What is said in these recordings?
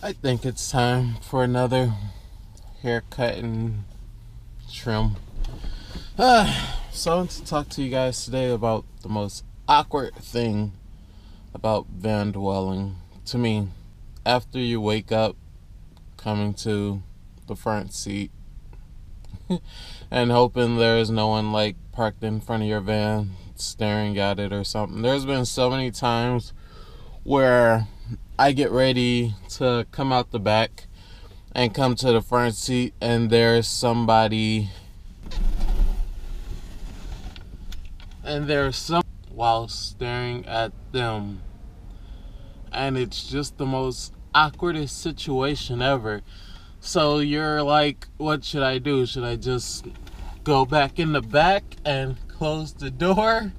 I think it's time for another haircut and trim. So I want to talk to you guys today about the most awkward thing about van dwelling to me. After you wake up, coming to the front seat and hoping there's no one like parked in front of your van staring at it or something. There's been so many times where I get ready to come out the back and come to the front seat and there's somebody while staring at them, and it's just the most awkwardest situation ever. So you're like, what should I do? Should I just go back in the back and close the door,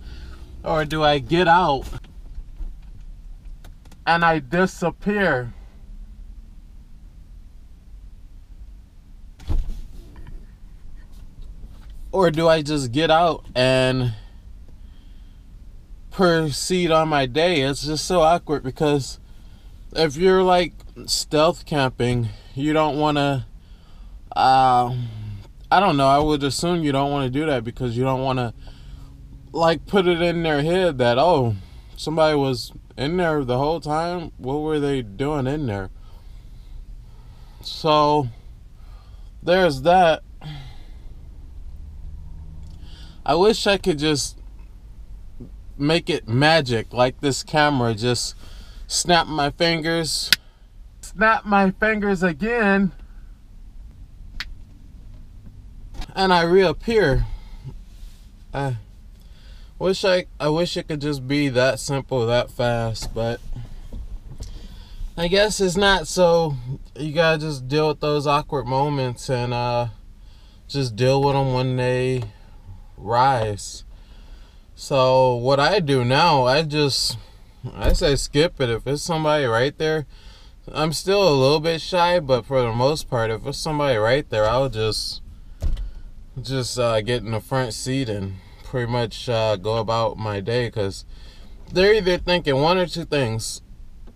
or do I get out and I disappear? Or do I just get out and proceed on my day? It's just so awkward because if you're like stealth camping, you don't want to, I don't know, I would assume you don't want to do that because you don't want to like put it in their head that, oh, somebody was in there the whole time. What were they doing in there? So there's that. I wish I could just make it magic, like this camera, just snap my fingers again, and I reappear. I wish it could just be that simple, that fast, but I guess it's not. So you gotta just deal with those awkward moments and just deal with them when they rise. So what I do now, I say skip it. If it's somebody right there, I'm still a little bit shy, but for the most part, if it's somebody right there, I'll just get in the front seat and pretty much go about my day, because they're either thinking one or two things,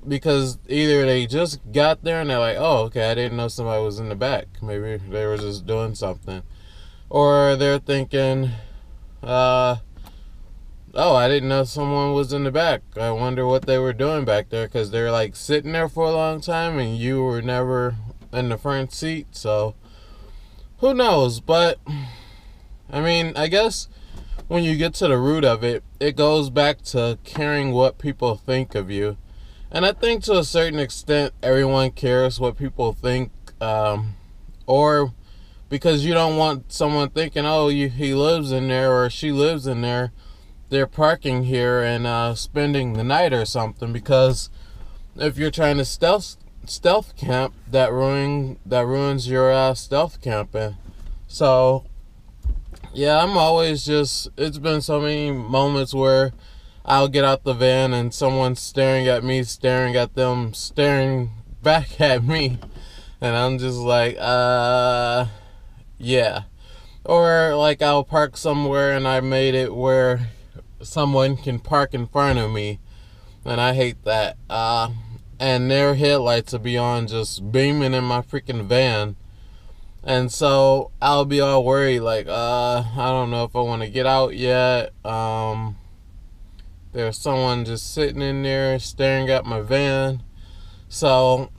because either they just got there and they're like, oh, okay, I didn't know somebody was in the back, maybe they were just doing something, or they're thinking, oh, I didn't know someone was in the back. I wonder what they were doing back there, because they're like sitting there for a long time and you were never in the front seat. So who knows? But I mean, I guess when you get to the root of it, it goes back to caring what people think of you. And I think to a certain extent, everyone cares what people think, or because you don't want someone thinking, oh, he lives in there or she lives in there, they're parking here and spending the night or something. Because if you're trying to stealth camp, that ruins your stealth camping. So yeah, I'm always just, it's been so many moments where I'll get out the van and someone's staring at me, staring at them, staring back at me, and I'm just like, yeah. Or like I'll park somewhere and I made it where someone can park in front of me, and I hate that. And their headlights will be on, just beaming in my freaking van, and so I'll be all worried, like, I don't know if I want to get out yet. There's someone just sitting in there staring at my van. So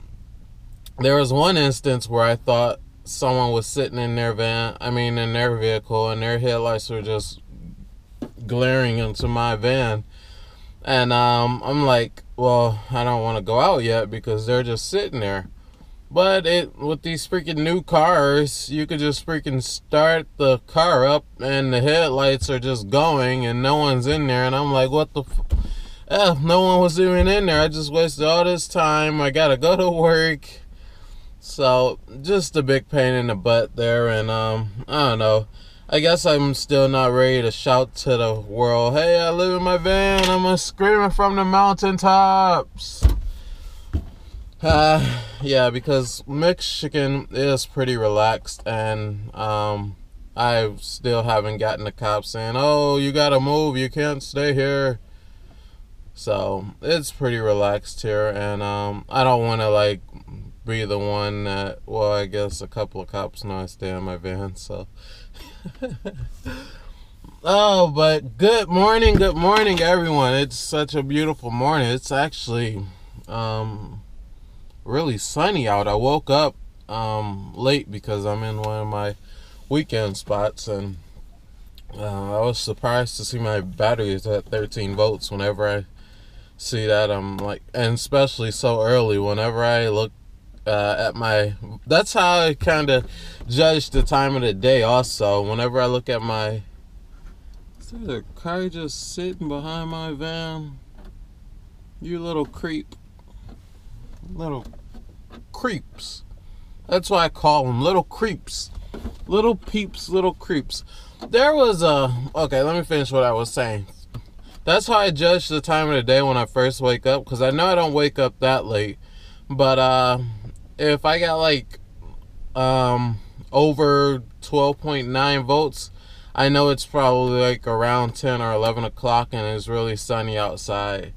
there was one instance where I thought someone was sitting in their in their vehicle, and their headlights were just glaring into my van. And I'm like, well, I don't want to go out yet because they're just sitting there. But with these freaking new cars, you could just freaking start the car up and the headlights are just going and no one's in there. And I'm like, what the no one was even in there. I just wasted all this time. I gotta go to work. So just a big pain in the butt there. And I don't know, I guess I'm still not ready to shout to the world, hey, I live in my van, I'm gonna scream it from the mountaintops. Yeah, because Michigan is pretty relaxed, and I still haven't gotten the cops saying, oh, you gotta move, you can't stay here. So it's pretty relaxed here, and I don't want to like be the one that, well, I guess a couple of cops know I stay in my van, so. Oh, but good morning, everyone. It's such a beautiful morning. It's actually really sunny out. I woke up late because I'm in one of my weekend spots, and I was surprised to see my battery is at 13 volts. Whenever I see that, I'm like, and especially so early, whenever I look at my, that's how I kind of judge the time of the day also. Whenever I look at my, is there a car just sitting behind my van? You little creep. Little creeps. That's why I call them little creeps. Little peeps, little creeps. There was okay, let me finish what I was saying. That's how I judge the time of the day when I first wake up, because I know I don't wake up that late. But if I got like over 12.9 volts, I know it's probably like around 10 or 11 o'clock and it's really sunny outside.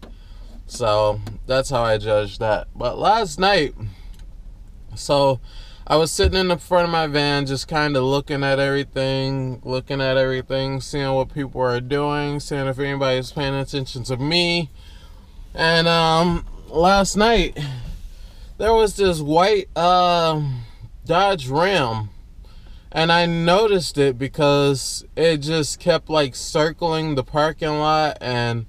So that's how I judge that. But last night, so I was sitting in the front of my van just kind of looking at everything, seeing what people are doing, seeing if anybody's paying attention to me. And last night, there was this white Dodge Ram. And I noticed it because it just kept like circling the parking lot and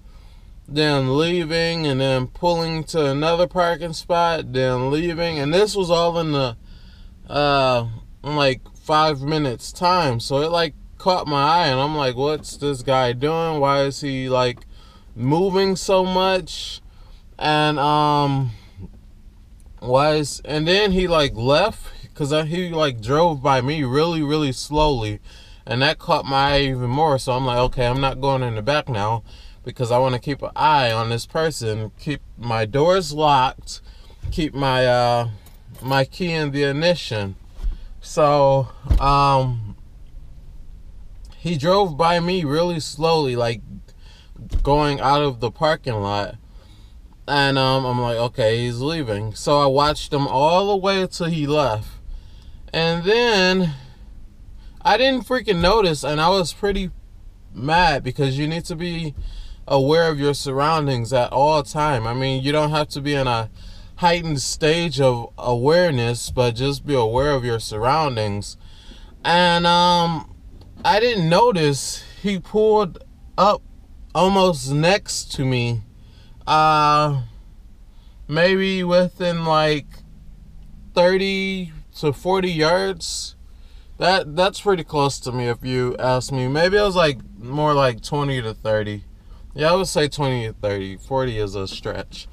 then leaving and then pulling to another parking spot, then leaving. And this was all in the like 5 minutes time. So it like caught my eye and I'm like, what's this guy doing? Why is he like moving so much? And and then he like left, because he like drove by me really, really slowly, and that caught my eye even more. So I'm like, okay, I'm not going in the back now, because I want to keep an eye on this person, keep my doors locked, keep my my key in the ignition. So he drove by me really slowly, like going out of the parking lot. And I'm like, okay, he's leaving. So I watched him all the way until he left. And then I didn't freaking notice, and I was pretty mad, because you need to be aware of your surroundings at all time. I mean, you don't have to be in a heightened stage of awareness, but just be aware of your surroundings. And I didn't notice he pulled up almost next to me. Maybe within like 30 to 40 yards. That's pretty close to me if you ask me. Maybe it was like more like 20 to 30. Yeah, I would say 20 to 30. 40 is a stretch.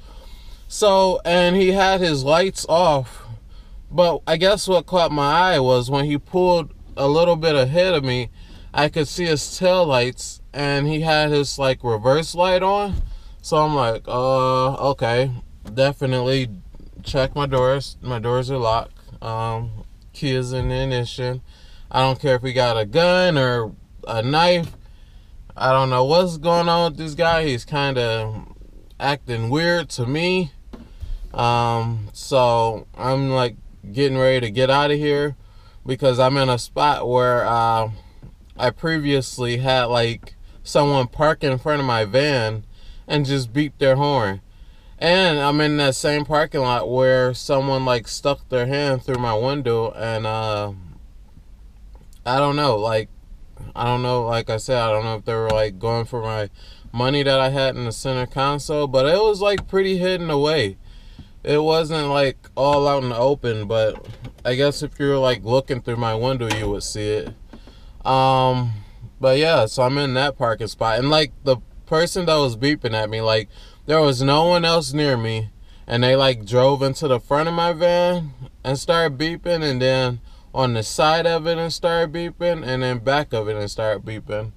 So, and he had his lights off. But I guess what caught my eye was when he pulled a little bit ahead of me, I could see his tail lights, and he had his like reverse light on. So I'm like, okay, definitely check my doors. My doors are locked. Key is in the ignition. I don't care if he got a gun or a knife. I don't know what's going on with this guy. He's kind of acting weird to me. So I'm like getting ready to get out of here, because I'm in a spot where I previously had like someone park in front of my van and just beep their horn. And I'm in that same parking lot where someone like stuck their hand through my window, and I don't know, like I said, I don't know if they were like going for my money that I had in the center console, but it was like pretty hidden away. It wasn't like all out in the open, but I guess if you're like looking through my window, you would see it. But yeah, so I'm in that parking spot, and like the person that was beeping at me, like there was no one else near me, and they like drove into the front of my van and started beeping, and then on the side of it and started beeping, and then back of it and started beeping.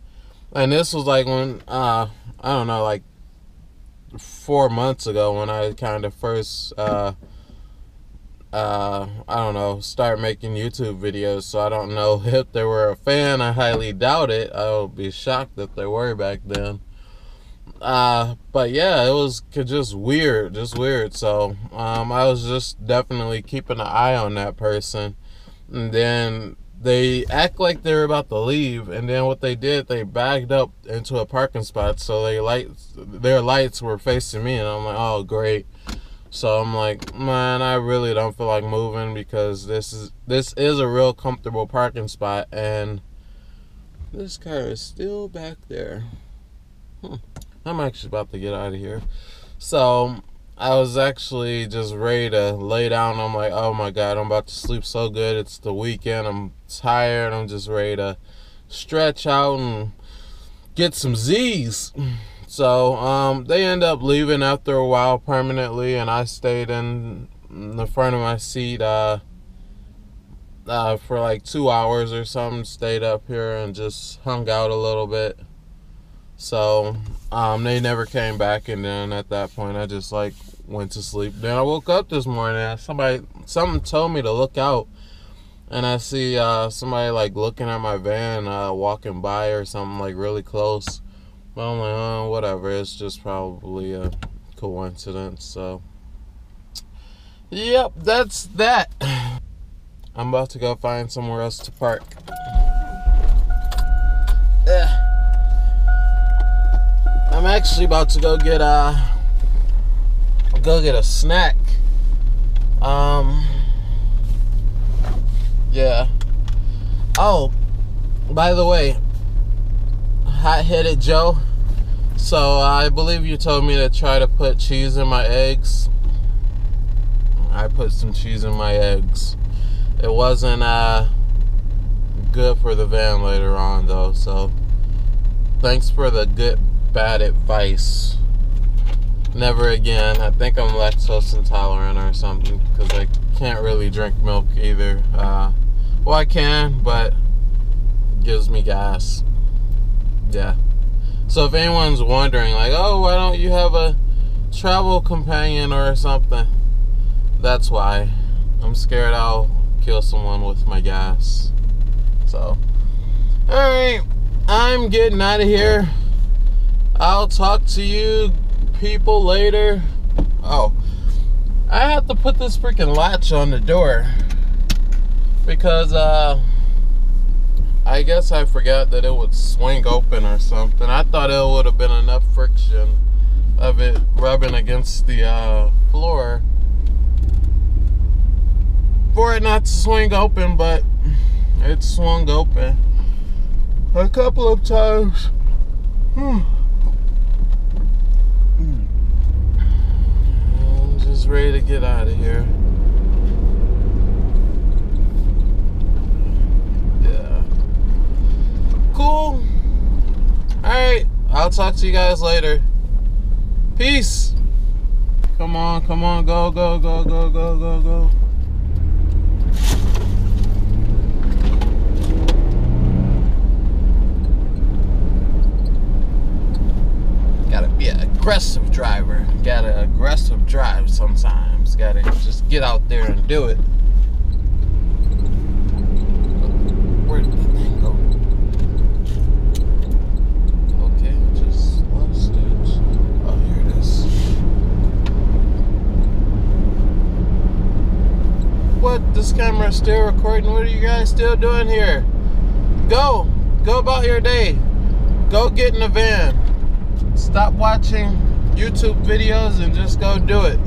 And this was like when I don't know, like 4 months ago, when I kind of first I don't know, start making YouTube videos. So I don't know if they were a fan. I highly doubt it. I would be shocked if they were back then. But yeah, it was just weird, So, I was just definitely keeping an eye on that person. And then they act like they were about to leave, and then what they did, they backed up into a parking spot, so their lights were facing me, and I'm like, oh great. So I'm like, man, I really don't feel like moving because this is a real comfortable parking spot, and this car is still back there. I'm actually about to get out of here. So I was actually just ready to lay down. I'm like, oh my God, I'm about to sleep so good. It's the weekend. I'm tired. I'm just ready to stretch out and get some Z's. So they end up leaving after a while permanently, and I stayed in the front of my seat for like 2 hours or something. Stayed up here and just hung out a little bit. So they never came back, and then at that point I just like went to sleep. Then I woke up this morning, something told me to look out, and I see somebody like looking at my van, walking by or something, like really close. But I'm like, oh, whatever, it's just probably a coincidence. So yep, that's that. I'm about to go find somewhere else to park. I'm actually about to go get a snack. Yeah. Oh, by the way, hot-headed Joe. So I believe you told me to try to put cheese in my eggs. I put some cheese in my eggs. It wasn't good for the van later on though. So thanks for the bad advice. Never again. I think I'm lactose intolerant or something because I can't really drink milk either. Well, I can, but it gives me gas. Yeah. So if anyone's wondering, like, oh, why don't you have a travel companion or something? That's why. I'm scared I'll kill someone with my gas. So, alright. I'm getting out of here. I'll talk to you people later. Oh, I have to put this freaking latch on the door because I guess I forgot that it would swing open or something. I thought it would have been enough friction of it rubbing against the floor for it not to swing open, but it swung open a couple of times. I'm just ready to get out of here. Yeah. Cool. Alright, I'll talk to you guys later. Peace. Come on, go, go, go, go, go, go, go. Gotta be an aggressive driver. Gotta aggressive drive sometimes. Gotta just get out there and do it. Where did the thing go? Okay, just lost it. Oh, here it is. What? This camera's still recording? What are you guys still doing here? Go about your day. Go get in the van. Stop watching YouTube videos and just go do it.